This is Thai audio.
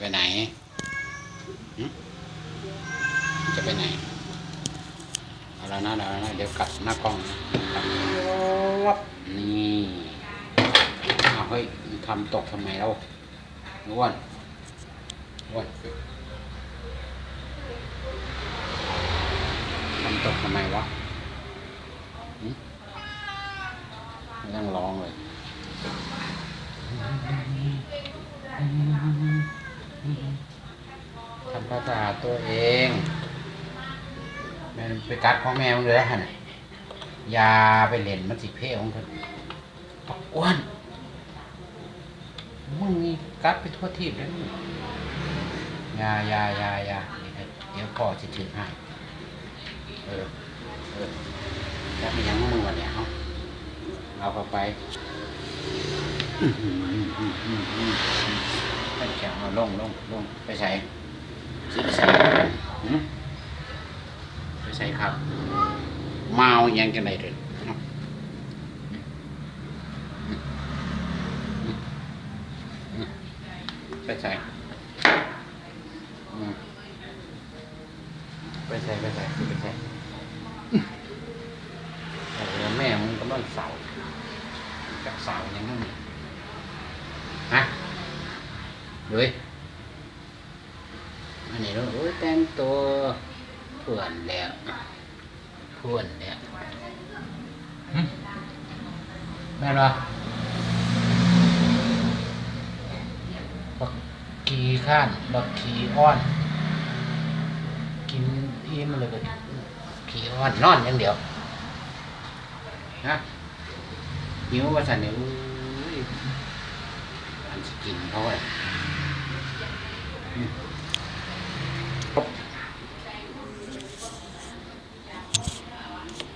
ไปไหนหึจะไปไหนเอาแล้วนะเดี๋ยวกลับหน้ากล้องนะครับนี่เอาเฮ้ยทำตกทำไมเราอ้วนทำตกทำไมวะไม่ต้องร้องเลยทำภาษาตัวเองแม่ไปกัดของแม่มึงเลยฮะเนี่ยยาไปเล่นมันสิเพ่ของเธออ้วนมึงนี่กัดไปทั่วทีบแล้วนี่ยาเดี๋ยวพ่อจะถือให้แล้วมียังมึงวะเนี่ยเอาเข้าไปให้แขวลงไปใส่ไปใส่ครับเมายังจะไหนเลยไปใส่แม่มึงก็ต้องเสากับเสาอย่างนั้นฮะด้วยอันนี้เราแต่งตัวเพื่อนแล้วแม่นวะบักขี่ข้านบักขี่อ้อนกินอิ่มเลยก็ขี่อ้อนนอนอย่างเดียวฮะหิวว่าสันเนี่ยอันสกินเขาเลย